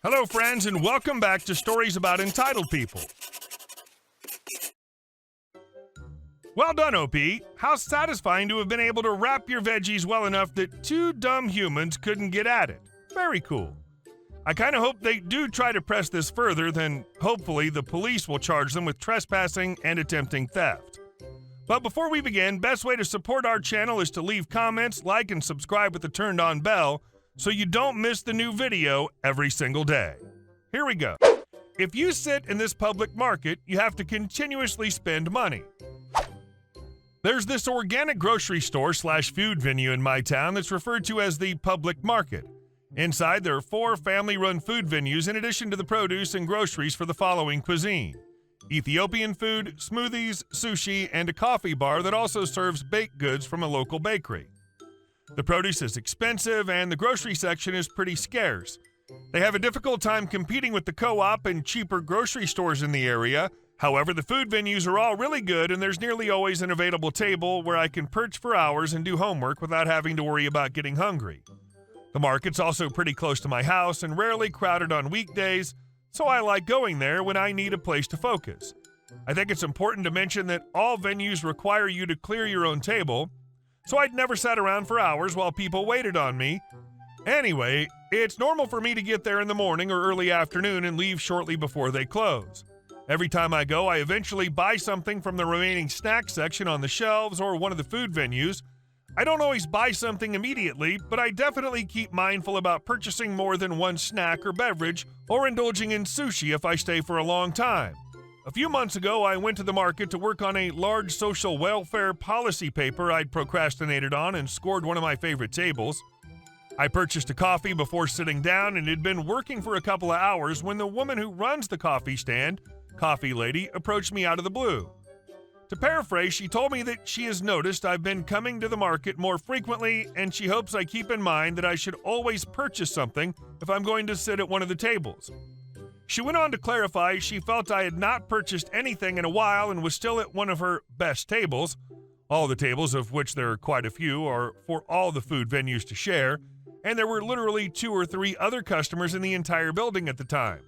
Hello, friends, and welcome back to Stories About Entitled People. Well done, OP. How satisfying to have been able to wrap your veggies well enough that two dumb humans couldn't get at it. Very cool. I kind of hope they do try to press this further, then hopefully the police will charge them with trespassing and attempting theft. But before we begin, best way to support our channel is to leave comments, like, and subscribe with the turned on bell so you don't miss the new video every single day. Here we go. If you sit in this public market, you have to continuously spend money. There's this organic grocery store / food venue in my town that's referred to as the public market. Inside, there are 4 family-run food venues in addition to the produce and groceries for the following cuisine: Ethiopian food, smoothies, sushi, and a coffee bar that also serves baked goods from a local bakery. The produce is expensive and the grocery section is pretty scarce. They have a difficult time competing with the co-op and cheaper grocery stores in the area. However, the food venues are all really good and there's nearly always an available table where I can perch for hours and do homework without having to worry about getting hungry. The market's also pretty close to my house and rarely crowded on weekdays, so I like going there when I need a place to focus. I think it's important to mention that all venues require you to clear your own table, so I'd never sat around for hours while people waited on me. Anyway, it's normal for me to get there in the morning or early afternoon and leave shortly before they close. Every time I go, I eventually buy something from the remaining snack section on the shelves or one of the food venues. I don't always buy something immediately, but I definitely keep mindful about purchasing more than one snack or beverage or indulging in sushi if I stay for a long time. A few months ago, I went to the market to work on a large social welfare policy paper I'd procrastinated on and scored one of my favorite tables. I purchased a coffee before sitting down and had been working for a couple of hours when the woman who runs the coffee stand, Coffee Lady, approached me out of the blue. To paraphrase, she told me that she has noticed I've been coming to the market more frequently and she hopes I keep in mind that I should always purchase something if I'm going to sit at one of the tables. She went on to clarify she felt I had not purchased anything in a while and was still at one of her best tables. All the tables, of which there are quite a few, are for all the food venues to share, and there were literally 2 or 3 other customers in the entire building at the time.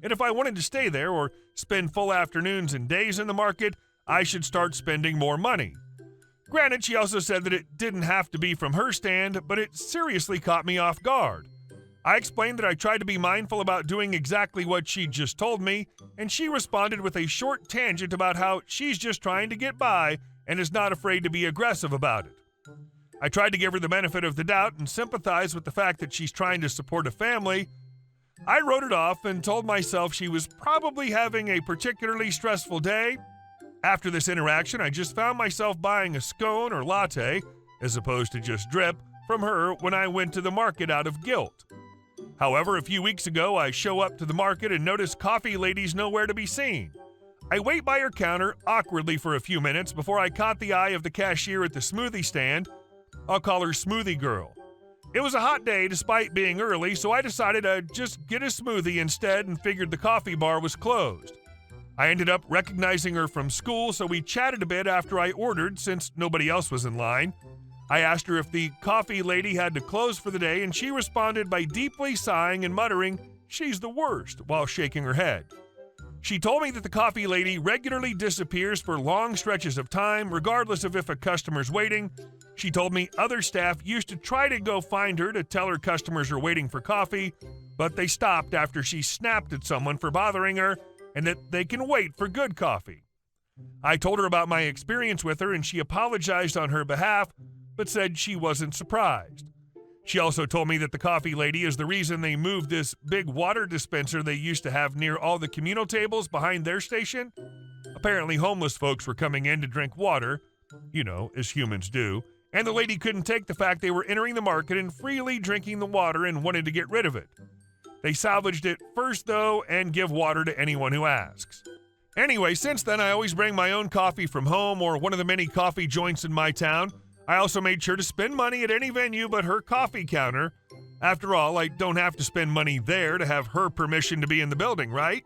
And if I wanted to stay there or spend full afternoons and days in the market, I should start spending more money. Granted, she also said that it didn't have to be from her stand, but it seriously caught me off guard. I explained that I tried to be mindful about doing exactly what she just told me, and she responded with a short tangent about how she's just trying to get by and is not afraid to be aggressive about it. I tried to give her the benefit of the doubt and sympathize with the fact that she's trying to support a family. I wrote it off and told myself she was probably having a particularly stressful day. After this interaction, I just found myself buying a scone or latte, as opposed to just drip, from her when I went to the market out of guilt. However, a few weeks ago, I show up to the market and notice Coffee Lady's nowhere to be seen. I wait by her counter awkwardly for a few minutes before I caught the eye of the cashier at the smoothie stand. I'll call her Smoothie Girl. It was a hot day despite being early, so I decided I'd just get a smoothie instead and figured the coffee bar was closed. I ended up recognizing her from school, so we chatted a bit after I ordered since nobody else was in line. I asked her if the Coffee Lady had to close for the day, and she responded by deeply sighing and muttering, "She's the worst," while shaking her head. She told me that the Coffee Lady regularly disappears for long stretches of time, regardless of if a customer's waiting. She told me other staff used to try to go find her to tell her customers are waiting for coffee, but they stopped after she snapped at someone for bothering her and that they can wait for good coffee. I told her about my experience with her, and she apologized on her behalf, but said she wasn't surprised. She also told me that the Coffee Lady is the reason they moved this big water dispenser they used to have near all the communal tables behind their station. Apparently homeless folks were coming in to drink water, as humans do, and the lady couldn't take the fact they were entering the market and freely drinking the water and wanted to get rid of it. They salvaged it first, though, and give water to anyone who asks. Anyway, since then, I always bring my own coffee from home or one of the many coffee joints in my town. I also made sure to spend money at any venue but her coffee counter. After all, I don't have to spend money there to have her permission to be in the building, right?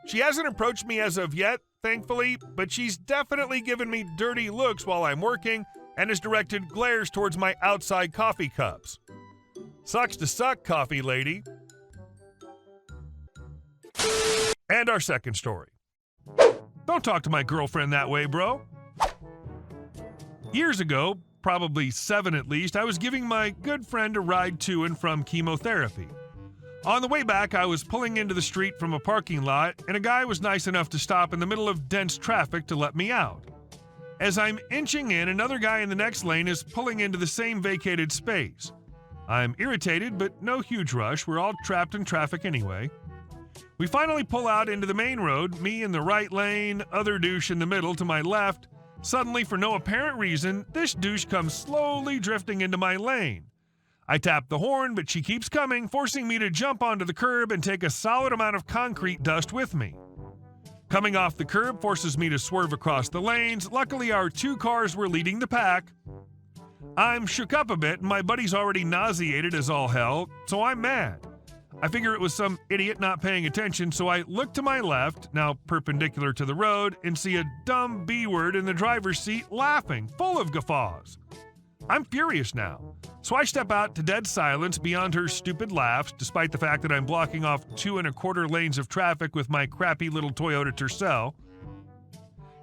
She hasn't approached me as of yet, thankfully, but she's definitely given me dirty looks while I'm working and has directed glares towards my outside coffee cups. Sucks to suck, Coffee Lady. And our second story. Don't talk to my girlfriend that way, bro. Years ago, probably 7 at least, I was giving my good friend a ride to and from chemotherapy. On the way back, I was pulling into the street from a parking lot, and a guy was nice enough to stop in the middle of dense traffic to let me out. As I'm inching in, another guy in the next lane is pulling into the same vacated space. I'm irritated, but no huge rush. We're all trapped in traffic anyway. We finally pull out into the main road, me in the right lane, other douche in the middle to my left. Suddenly, for no apparent reason, this douche comes slowly drifting into my lane. I tap the horn, but she keeps coming, forcing me to jump onto the curb and take a solid amount of concrete dust with me. Coming off the curb forces me to swerve across the lanes. Luckily, our 2 cars were leading the pack. I'm shook up a bit, and my buddy's already nauseated as all hell, so I'm mad. I figure it was some idiot not paying attention, so I look to my left, now perpendicular to the road, and see a dumb B-word in the driver's seat laughing, full of guffaws. I'm furious now, so I step out to dead silence beyond her stupid laughs, despite the fact that I'm blocking off 2 1/4 lanes of traffic with my crappy little Toyota Tercel.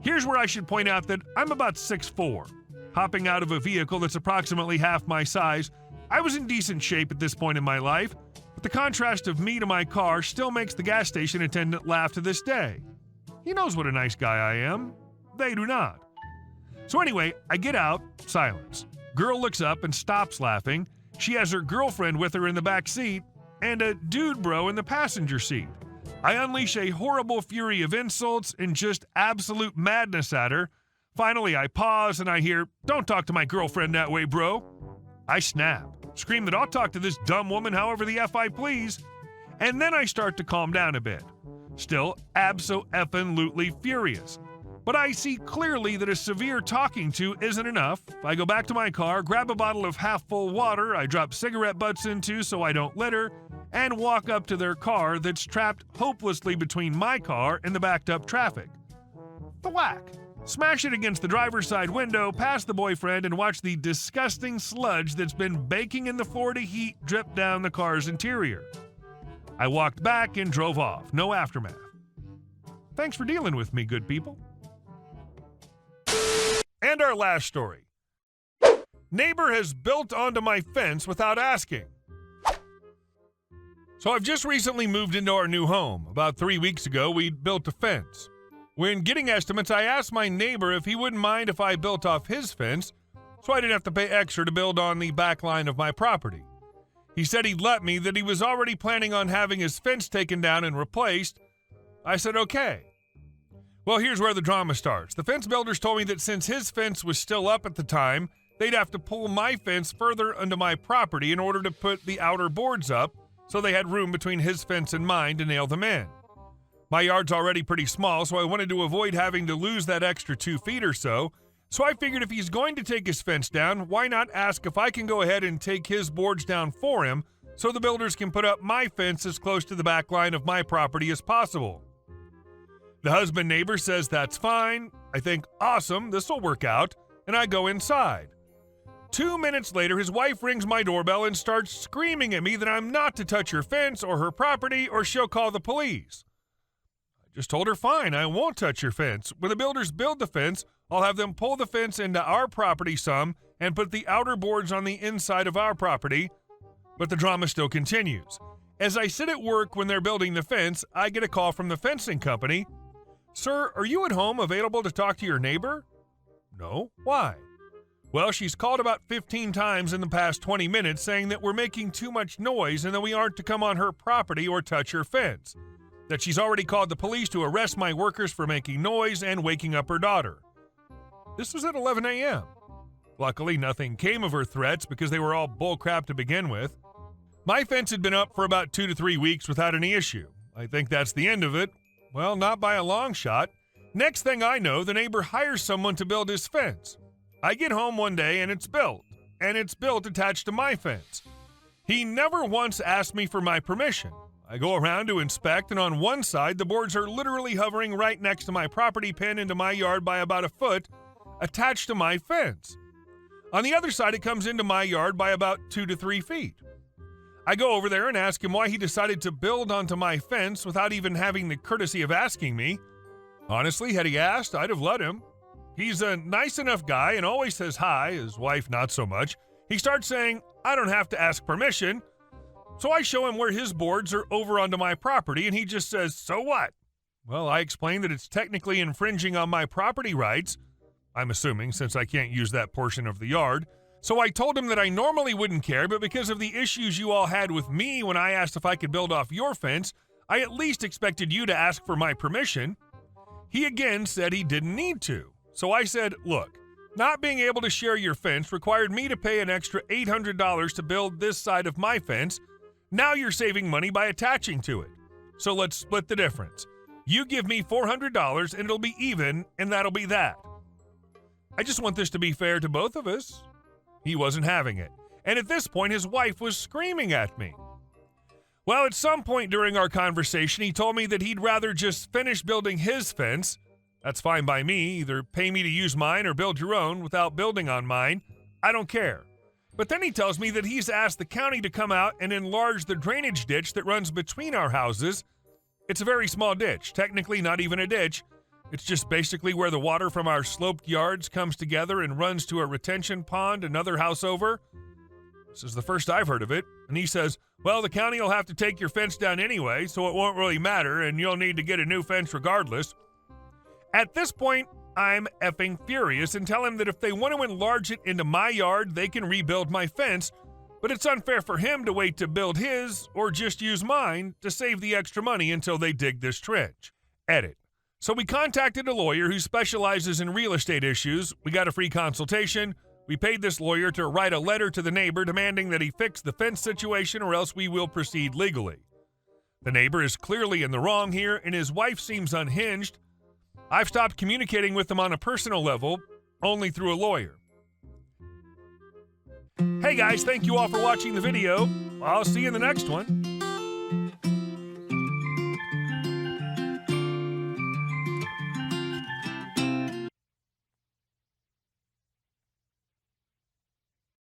Here's where I should point out that I'm about 6'4". Hopping out of a vehicle that's approximately half my size, I was in decent shape at this point in my life, but the contrast of me to my car still makes the gas station attendant laugh to this day. He knows what a nice guy I am. They do not. So anyway, I get out, silence. Girl looks up and stops laughing. She has her girlfriend with her in the back seat and a dude bro in the passenger seat. I unleash a horrible fury of insults and just absolute madness at her. Finally, I pause and I hear, "Don't talk to my girlfriend that way, bro." I snap, scream that I'll talk to this dumb woman however the F I please, and then I start to calm down a bit. Still abso-effing-lutely furious. But I see clearly that a severe talking to isn't enough. I go back to my car, grab a bottle of half-full water I drop cigarette butts into so I don't litter, and walk up to their car that's trapped hopelessly between my car and the backed-up traffic. Thwack! Smash it against the driver's side window, past the boyfriend, and watch the disgusting sludge that's been baking in the Florida heat drip down the car's interior. I walked back and drove off. No aftermath. Thanks for dealing with me, good people. And our last story. Neighbor has built onto my fence without asking. So I've just recently moved into our new home. About 3 weeks ago, we built a fence. When getting estimates, I asked my neighbor if he wouldn't mind if I built off his fence, so I didn't have to pay extra to build on the back line of my property. He said he'd let me, that he was already planning on having his fence taken down and replaced. I said okay. Well, here's where the drama starts. The fence builders told me that since his fence was still up at the time, they'd have to pull my fence further onto my property in order to put the outer boards up, so they had room between his fence and mine to nail them in. My yard's already pretty small, so I wanted to avoid having to lose that extra 2 feet or so I figured if he's going to take his fence down, why not ask if I can go ahead and take his boards down for him so the builders can put up my fence as close to the back line of my property as possible. The husband neighbor says that's fine. I think, awesome, this will work out, and I go inside. 2 minutes later, his wife rings my doorbell and starts screaming at me that I'm not to touch her fence or her property or she'll call the police. I just told her, fine, I won't touch your fence. When the builders build the fence, I'll have them pull the fence into our property some and put the outer boards on the inside of our property, but the drama still continues. As I sit at work when they're building the fence, I get a call from the fencing company. "Sir, are you at home available to talk to your neighbor?" "No, why?" "Well, she's called about 15 times in the past 20 minutes saying that we're making too much noise and that we aren't to come on her property or touch her fence. That she's already called the police to arrest my workers for making noise and waking up her daughter." This was at 11 a.m. Luckily, nothing came of her threats because they were all bullcrap to begin with. My fence had been up for about 2 to 3 weeks without any issue. I think that's the end of it. Well, not by a long shot. Next thing I know, the neighbor hires someone to build his fence. I get home one day and it's built attached to my fence. He never once asked me for my permission. I go around to inspect, and on one side, the boards are literally hovering right next to my property pin into my yard by about a foot, attached to my fence. On the other side, it comes into my yard by about 2 to 3 feet. I go over there and ask him why he decided to build onto my fence without even having the courtesy of asking me. Honestly, had he asked, I'd have let him. He's a nice enough guy and always says hi, his wife not so much. He starts saying, I don't have to ask permission. So I show him where his boards are over onto my property, and he just says, so what? Well, I explain that it's technically infringing on my property rights, I'm assuming, since I can't use that portion of the yard. So I told him that I normally wouldn't care, but because of the issues you all had with me when I asked if I could build off your fence, I at least expected you to ask for my permission. He again said he didn't need to. So I said, look, not being able to share your fence required me to pay an extra $800 to build this side of my fence. Now you're saving money by attaching to it. So let's split the difference. You give me $400 and it'll be even, and that'll be that. I just want this to be fair to both of us. He wasn't having it. And at this point, his wife was screaming at me. Well, at some point during our conversation, he told me that he'd rather just finish building his fence. That's fine by me. Either pay me to use mine or build your own without building on mine. I don't care. But then he tells me that he's asked the county to come out and enlarge the drainage ditch that runs between our houses. It's a very small ditch, technically not even a ditch. It's just basically where the water from our sloped yards comes together and runs to a retention pond another house over. This is the first I've heard of it. And he says, well, the county will have to take your fence down anyway, so it won't really matter, and you'll need to get a new fence regardless. At this point, I'm effing furious and tell him that if they want to enlarge it into my yard, they can rebuild my fence, but it's unfair for him to wait to build his or just use mine to save the extra money until they dig this trench. Edit. So we contacted a lawyer who specializes in real estate issues. We got a free consultation. We paid this lawyer to write a letter to the neighbor demanding that he fix the fence situation or else we will proceed legally. The neighbor is clearly in the wrong here, and his wife seems unhinged. I've stopped communicating with him on a personal level, only through a lawyer. Hey guys, thank you all for watching the video. I'll see you in the next one.